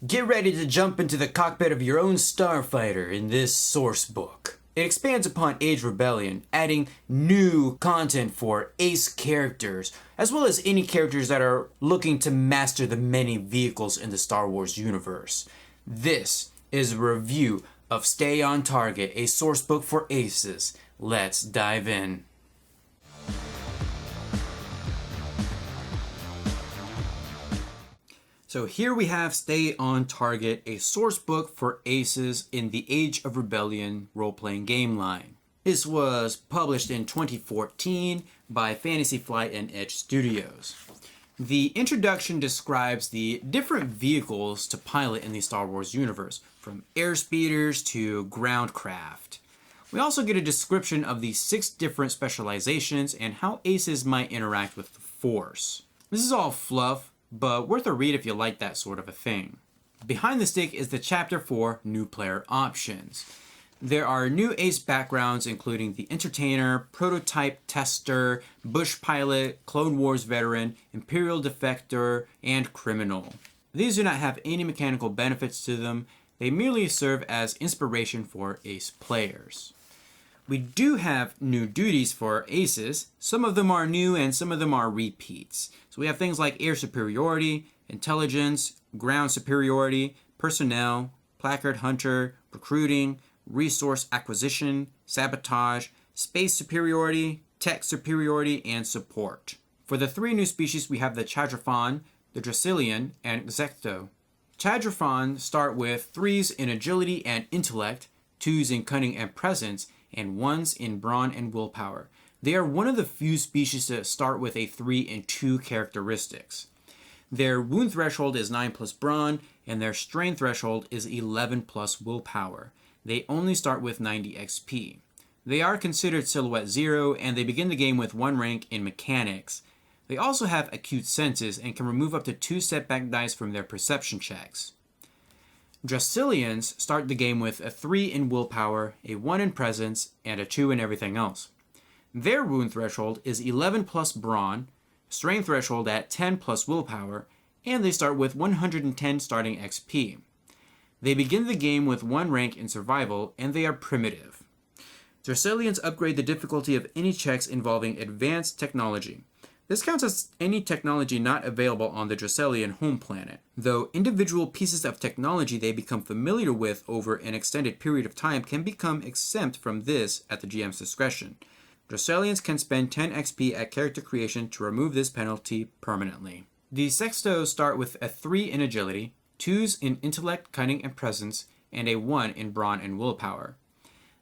Get ready to jump into the cockpit of your own starfighter in this source book. It expands upon Age Rebellion, adding new content for ace characters, as well as any characters that are looking to master the many vehicles in the Star Wars universe. This is a review of Stay on Target, a source book for aces. Let's dive in. So here we have Stay on Target, a source book for aces in the Age of Rebellion role-playing game line. This was published in 2014 by Fantasy Flight and Edge Studios. The introduction describes the different vehicles to pilot in the Star Wars universe, from airspeeders to ground craft. We also get a description of the 6 different specializations and how aces might interact with the Force. This is all fluff, but worth a read if you like that sort of a thing. Behind the stick is the chapter for new player options. There are new ace backgrounds including the Entertainer, Prototype Tester, Bush Pilot, Clone Wars Veteran, Imperial Defector, and Criminal. These do not have any mechanical benefits to them, they merely serve as inspiration for ace players. We do have new duties for aces. Some of them are new and some of them are repeats. So we have things like air superiority, intelligence, ground superiority, personnel, placard hunter, recruiting, resource acquisition, sabotage, space superiority, tech superiority, and support. For the 3 new species, we have the Chadrafon, the Dracilian, and Xecto. Chadrafon start with 3s in agility and intellect, 2s in cunning and presence, and 1s in brawn and willpower. They are one of the few species that start with a 3 and 2 characteristics. Their wound threshold is 9 plus brawn, and their strain threshold is 11 plus willpower. They only start with 90 XP. They are considered Silhouette 0, and they begin the game with 1 rank in mechanics. They also have acute senses and can remove up to 2 setback dice from their perception checks. Dracilians start the game with a 3 in willpower, a 1 in presence, and a 2 in everything else. Their wound threshold is 11 plus brawn, strain threshold at 10 plus willpower, and they start with 110 starting XP. They begin the game with 1 rank in survival, and they are primitive. Dracilians upgrade the difficulty of any checks involving advanced technology. This counts as any technology not available on the Dracelian home planet, though individual pieces of technology they become familiar with over an extended period of time can become exempt from this at the GM's discretion. Dracelians can spend 10 XP at character creation to remove this penalty permanently. The Sextos start with a 3 in agility, 2s in intellect, cunning, and presence, and a 1 in brawn and willpower.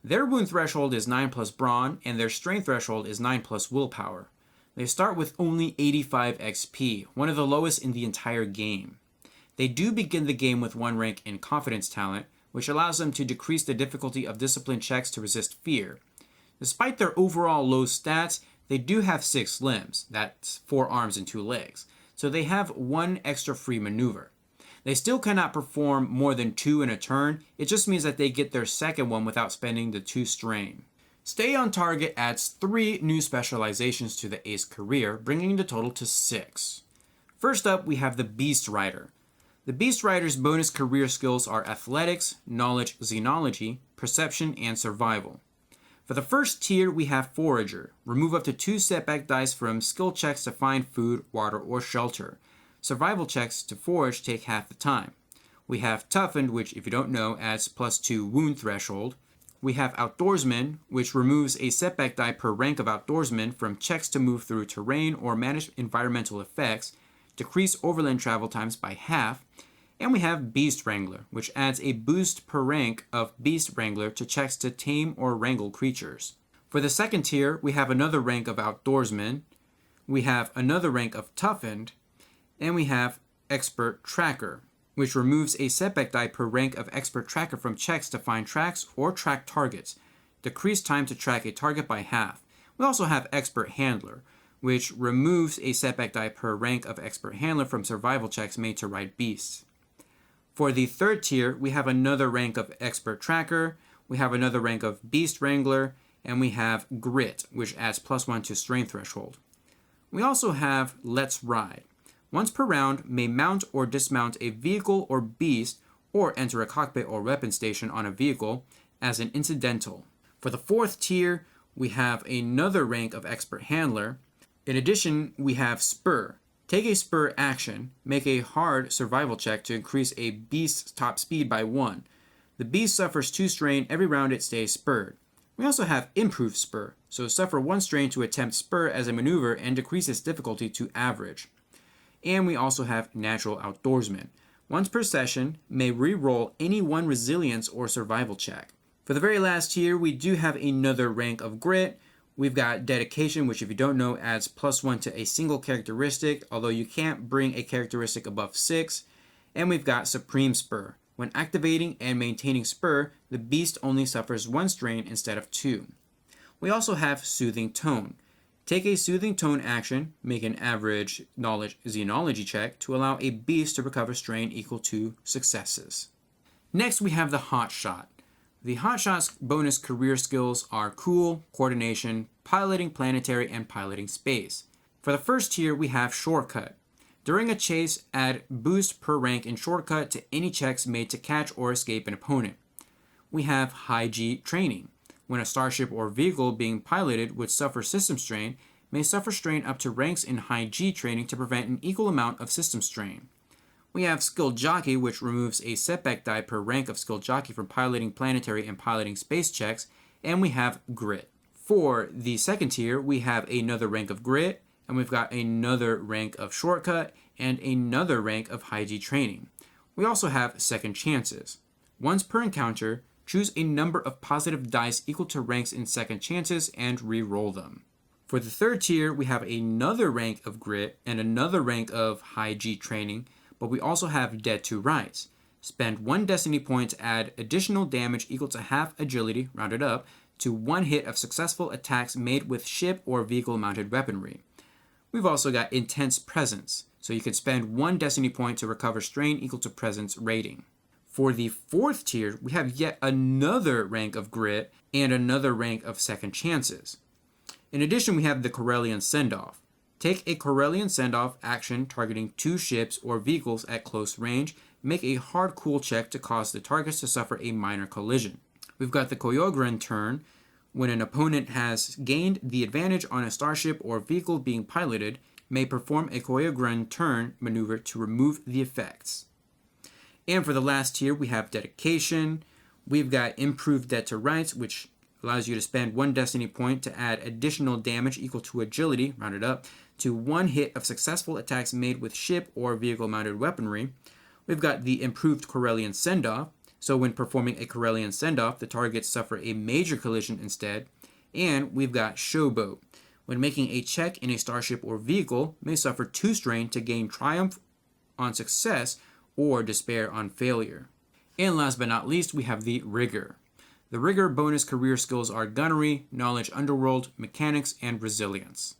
Their wound threshold is 9 plus brawn, and their strain threshold is 9 plus willpower. They start with only 85 XP, one of the lowest in the entire game. They do begin the game with 1 rank in confidence talent, which allows them to decrease the difficulty of discipline checks to resist fear. Despite their overall low stats, they do have 6 limbs, that's 4 arms and 2 legs, so they have 1 extra free maneuver. They still cannot perform more than 2 in a turn, it just means that they get their second one without spending the 2 strain. Stay on Target adds 3 new specializations to the ace career, bringing the total to 6. First up, we have the Beast Rider. The Beast Rider's bonus career skills are Athletics, Knowledge, Xenology, Perception, and Survival. For the first tier, we have Forager. Remove up to 2 setback dice from skill checks to find food, water, or shelter. Survival checks to forage take half the time. We have Toughened, which, if you don't know, adds plus 2 wound threshold. We have Outdoorsman, which removes a setback die per rank of Outdoorsman from checks to move through terrain or manage environmental effects, decrease overland travel times by half. And we have Beast Wrangler, which adds a boost per rank of Beast Wrangler to checks to tame or wrangle creatures. For the second tier, we have another rank of Outdoorsman, we have another rank of Toughened, and we have Expert Tracker, which removes a setback die per rank of Expert Tracker from checks to find tracks or track targets, decrease time to track a target by half. We also have Expert Handler, which removes a setback die per rank of Expert Handler from survival checks made to ride beasts. For the third tier, we have another rank of Expert Tracker, we have another rank of Beast Wrangler, and we have Grit, which adds +1 to Strain Threshold. We also have Let's Ride, Once per round, may mount or dismount a vehicle or beast or enter a cockpit or weapon station on a vehicle as an incidental. For the fourth tier, we have another rank of expert handler. In addition, we have spur. Take a spur action, make a hard survival check to increase a beast's top speed by 1. The beast suffers 2 strain every round it stays spurred. We also have improved spur, so suffer 1 strain to attempt spur as a maneuver and decrease its difficulty to average. And we also have natural outdoorsman. Once per session, may re-roll any 1 resilience or survival check. For the very last tier, we do have another rank of grit. We've got dedication, which if you don't know adds +1 to a single characteristic, although you can't bring a characteristic above 6. And we've got supreme spur. When activating and maintaining spur, the beast only suffers 1 strain instead of 2. We also have soothing tone. Take a soothing tone action, make an average knowledge xenology check to allow a beast to recover strain equal to successes. Next, we have the hot shot. The hot shot's bonus career skills are cool, coordination, piloting planetary, and piloting space. For the first tier, we have shortcut. During a chase, add boost per rank in shortcut to any checks made to catch or escape an opponent. We have high G training. When a starship or vehicle being piloted would suffer system strain, may suffer strain up to ranks in high G training to prevent an equal amount of system strain. We have skilled jockey, which removes a setback die per rank of skilled jockey from piloting planetary and piloting space checks, and we have grit. For the second tier, we have another rank of grit, and we've got another rank of shortcut, and another rank of high G training. We also have second chances. Once per encounter, choose a number of positive dice equal to ranks in second chances and re-roll them. For the third tier, we have another rank of grit and another rank of high G training, but we also have dead to rights. Spend 1 destiny point to add additional damage equal to half agility, rounded up, to 1 hit of successful attacks made with ship or vehicle mounted weaponry. We've also got intense presence, so you can spend 1 destiny point to recover strain equal to presence rating. For the fourth tier, we have yet another rank of grit and another rank of second chances. In addition, we have the Corellian Send-Off. Take a Corellian Send-Off action targeting 2 ships or vehicles at close range. Make a hard cool check to cause the targets to suffer a minor collision. We've got the Koyogran turn. When an opponent has gained the advantage on a starship or vehicle being piloted, may perform a Koyogran turn maneuver to remove the effects. And for the last tier, we have dedication. We've got improved dead to rights, which allows you to spend 1 destiny point to add additional damage equal to agility, rounded up, to 1 hit of successful attacks made with ship or vehicle mounted weaponry. We've got the improved Corellian Send-Off. So when performing a Corellian Send-Off, the targets suffer a major collision instead. And we've got Showboat. When making a check in a starship or vehicle, may suffer 2 strain to gain triumph on success or despair on failure. And last but not least, we have the Rigor. The Rigor bonus career skills are gunnery, knowledge underworld, mechanics, and resilience.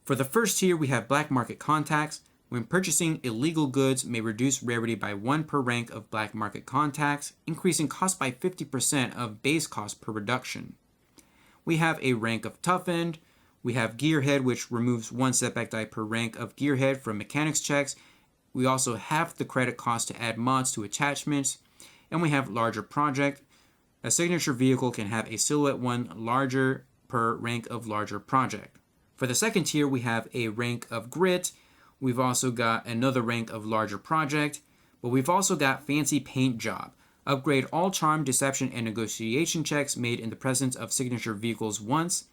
For the first tier, we have black market contacts. When purchasing illegal goods, may reduce rarity by 1 per rank of black market contacts, increasing cost by 50% of base cost per reduction. We have a rank of toughened. We have Gearhead, which removes 1 setback die per rank of Gearhead from mechanics checks. We also have the credit cost to add mods to attachments. And we have larger project. A signature vehicle can have a silhouette 1 larger per rank of larger project. For the second tier, we have a rank of grit. We've also got another rank of larger project, but we've also got fancy paint job. Upgrade all charm, deception, and negotiation checks made in the presence of signature vehicles once.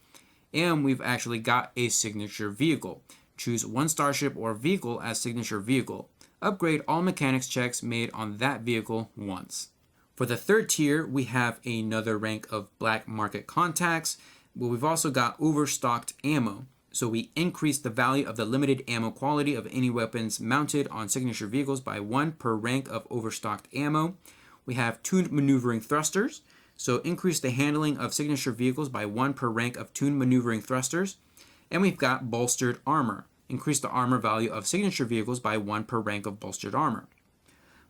And we've actually got a signature vehicle. Choose 1 starship or vehicle as signature vehicle. Upgrade all mechanics checks made on that vehicle once. For the third tier, we have another rank of black market contacts, but we've also got overstocked ammo. So we increase the value of the limited ammo quality of any weapons mounted on signature vehicles by 1 per rank of overstocked ammo. We have tuned maneuvering thrusters. So increase the handling of signature vehicles by 1 per rank of tuned maneuvering thrusters. And we've got bolstered armor. Increase the armor value of signature vehicles by 1 per rank of bolstered armor.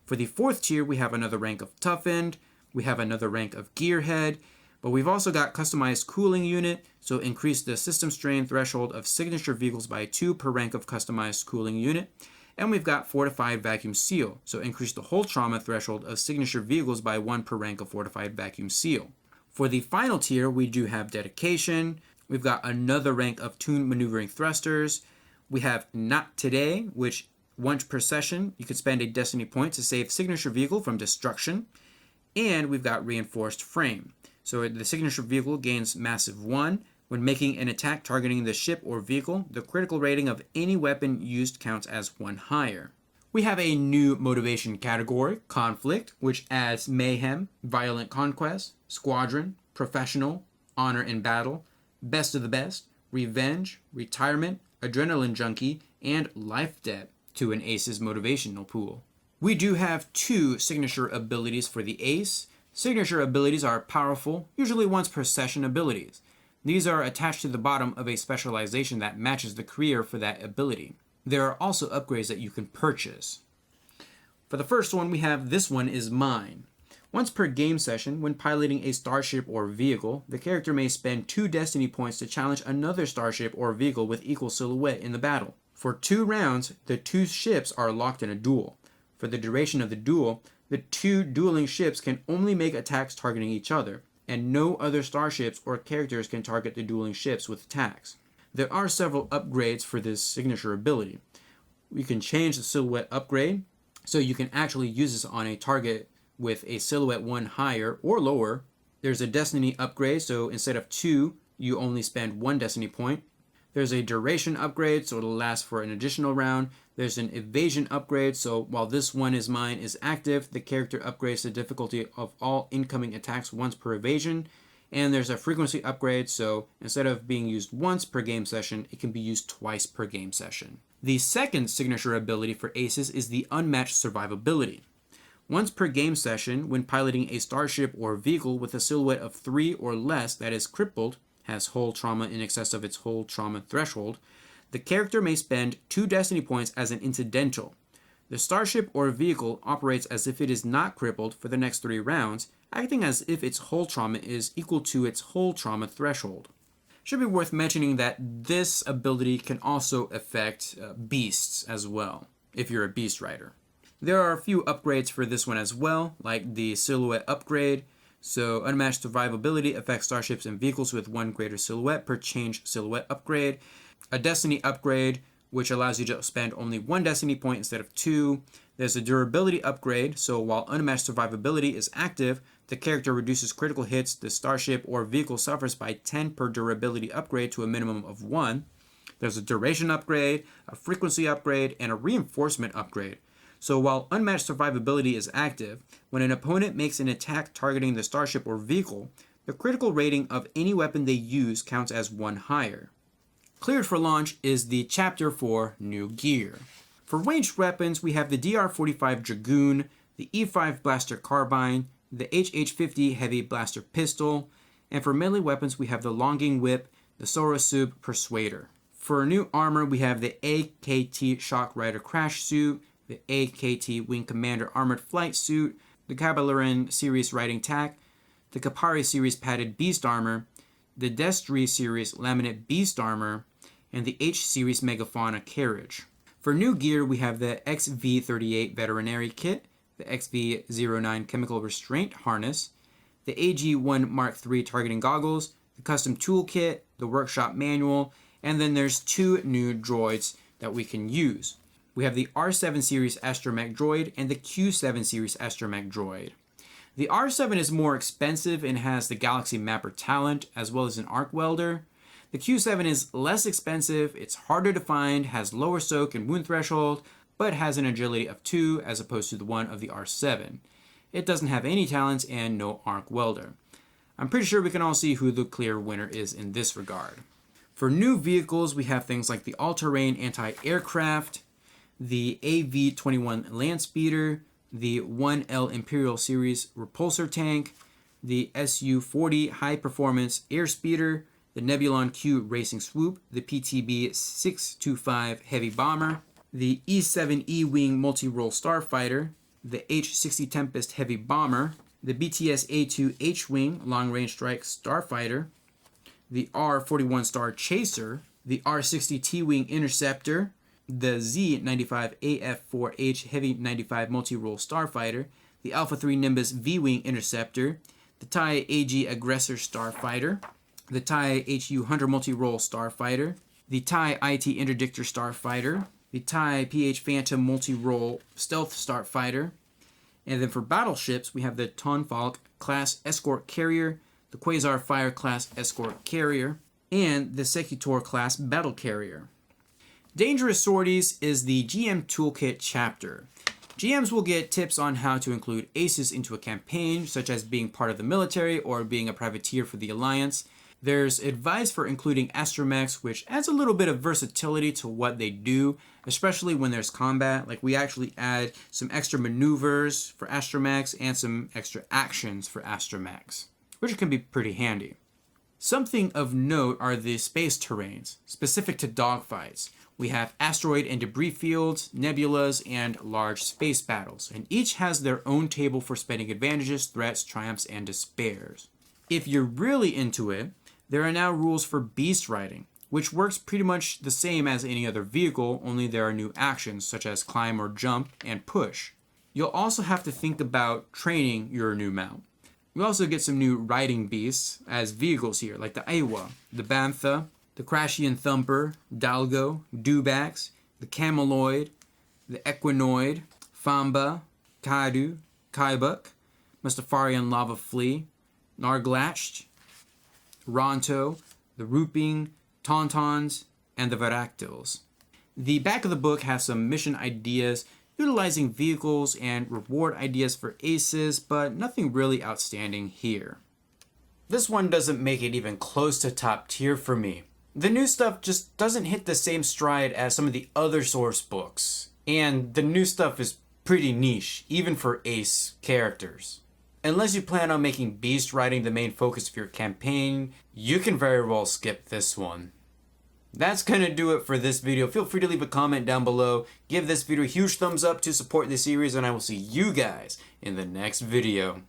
For the fourth tier, we have another rank of toughened. We have another rank of gearhead. But we've also got customized cooling unit, so increase the system strain threshold of signature vehicles by 2 per rank of customized cooling unit. And we've got Fortified Vacuum Seal, so increase the hull trauma threshold of signature vehicles by 1 per rank of Fortified Vacuum Seal. For the final tier, we do have Dedication. We've got another rank of Tuned Maneuvering Thrusters. We have Not Today, which once per session, you could spend a Destiny point to save signature vehicle from destruction. And we've got Reinforced Frame. So the signature vehicle gains Massive 1. When making an attack targeting the ship or vehicle, the critical rating of any weapon used counts as 1 higher. We have a new motivation category, Conflict, which adds Mayhem, Violent Conquest, Squadron, Professional, Honor in Battle, Best of the Best, Revenge, Retirement, Adrenaline Junkie, and Life Debt to an Ace's motivational pool. We do have 2 signature abilities for the Ace. Signature abilities are powerful, usually once per session abilities. These are attached to the bottom of a specialization that matches the career for that ability. There are also upgrades that you can purchase. For the first one, we have This One Is Mine. Once per game session, when piloting a starship or vehicle, the character may spend 2 destiny points to challenge another starship or vehicle with equal silhouette in the battle. For 2 rounds, the 2 ships are locked in a duel. For the duration of the duel, the 2 dueling ships can only make attacks targeting each other, and no other starships or characters can target the dueling ships with attacks. There are several upgrades for this signature ability. We can change the silhouette upgrade, so you can actually use this on a target with a silhouette 1 higher or lower. There's a destiny upgrade, so instead of 2, you only spend 1 destiny point. There's a duration upgrade, so it'll last for an additional round. There's an evasion upgrade, so while This One Is Mine is active, the character upgrades the difficulty of all incoming attacks once per evasion. And there's a frequency upgrade, so instead of being used once per game session, it can be used twice per game session. The second signature ability for Aces is the Unmatched Survivability. Once per game session, when piloting a starship or vehicle with a silhouette of 3 or less that is crippled, has hull trauma in excess of its hull trauma threshold, the character may spend 2 destiny points as an incidental. The starship or vehicle operates as if it is not crippled for the next 3 rounds, acting as if its hull trauma is equal to its hull trauma threshold. Should be worth mentioning that this ability can also affect beasts as well, if you're a beast rider. There are a few upgrades for this one as well, like the silhouette upgrade. So Unmatched Survivability affects starships and vehicles with 1 greater silhouette per changed silhouette upgrade. A Destiny upgrade, which allows you to spend only 1 Destiny point instead of 2. There's a Durability upgrade, so while Unmatched Survivability is active, the character reduces critical hits the starship or vehicle suffers by 10 per durability upgrade to a minimum of 1. There's a Duration upgrade, a Frequency upgrade, and a Reinforcement upgrade. So while Unmatched Survivability is active, when an opponent makes an attack targeting the starship or vehicle, the critical rating of any weapon they use counts as 1 higher. Cleared for launch is the chapter for new gear. For ranged weapons, we have the DR-45 Dragoon, the E5 Blaster Carbine, the HH-50 Heavy Blaster Pistol, and for melee weapons, we have the Longing Whip, the Sorosub Persuader. For new armor, we have the AKT Shock Rider Crash Suit, the AKT Wing Commander Armored Flight Suit, the Cabaleran Series Riding Tack, the Kapari Series Padded Beast Armor, the Destry Series Laminate Beast Armor, and the H Series Megafauna Carriage. For new gear, we have the XV-38 Veterinary Kit, the XV-09 Chemical Restraint Harness, the AG-1 Mark III Targeting Goggles, the Custom Toolkit, the Workshop Manual, and then there's 2 new droids that we can use. We have the R7 Series Astromech Droid and the Q7 Series Astromech Droid. The R7 is more expensive and has the Galaxy Mapper talent as well as an arc welder. The Q7 is less expensive, it's harder to find, has lower soak and wound threshold, but has an agility of 2 as opposed to the 1 of the R7. It doesn't have any talents and no arc welder. I'm pretty sure we can all see who the clear winner is in this regard. For new vehicles, we have things like the All-Terrain Anti-Aircraft, the AV-21 Land Speeder, the 1L Imperial Series Repulsor Tank, the Su-40 High Performance Air Speeder, the Nebulon Q Racing Swoop, the PTB-625 Heavy Bomber, the E-7 E-Wing Multi-Role Starfighter, the H-60 Tempest Heavy Bomber, the BTS-A2 H-Wing Long Range Strike Starfighter, the R-41 Star Chaser, the R-60 T-Wing Interceptor, the Z-95AF4H Heavy 95 Multi-Role Starfighter, the Alpha 3 Nimbus V-Wing Interceptor, the TIE AG Aggressor Starfighter, the TIE HU Hunter Multi-Role Starfighter, the TIE IT Interdictor Starfighter, the TIE PH Phantom Multi-Role Stealth Starfighter, and then for battleships, we have the Tonfalk Class Escort Carrier, the Quasar Fire Class Escort Carrier, and the Secutor Class Battle Carrier. Dangerous Sorties is the GM Toolkit chapter. GMs will get tips on how to include aces into a campaign, such as being part of the military or being a privateer for the Alliance. There's advice for including astromechs, which adds a little bit of versatility to what they do, especially when there's combat. Like, we actually add some extra maneuvers for astromechs and some extra actions for astromechs, which can be pretty handy. Something of note are the space terrains, specific to dogfights. We have asteroid and debris fields, nebulas, and large space battles, and each has their own table for spending advantages, threats, triumphs, and despairs. If you're really into it, there are now rules for beast riding, which works pretty much the same as any other vehicle, only there are new actions such as climb or jump and push. You'll also have to think about training your new mount. We also get some new riding beasts as vehicles here, like the Iowa, the Bantha, the Crashian Thumper, Dalgo, Dubax, the Cameloid, the Equinoid, Famba, Kaidu, Kaibuk, Mustafarian Lava Flea, Narglatch, Ronto, the Ruping, Tauntauns, and the Varactyls. The back of the book has some mission ideas utilizing vehicles and reward ideas for aces, but nothing really outstanding here. This one doesn't make it even close to top tier for me. The new stuff just doesn't hit the same stride as some of the other source books, and the new stuff is pretty niche, even for ace characters. Unless you plan on making beast riding the main focus of your campaign, you can very well skip this one. That's gonna do it for this video. Feel free to leave a comment down below. Give this video a huge thumbs up to support this series, and I will see you guys in the next video.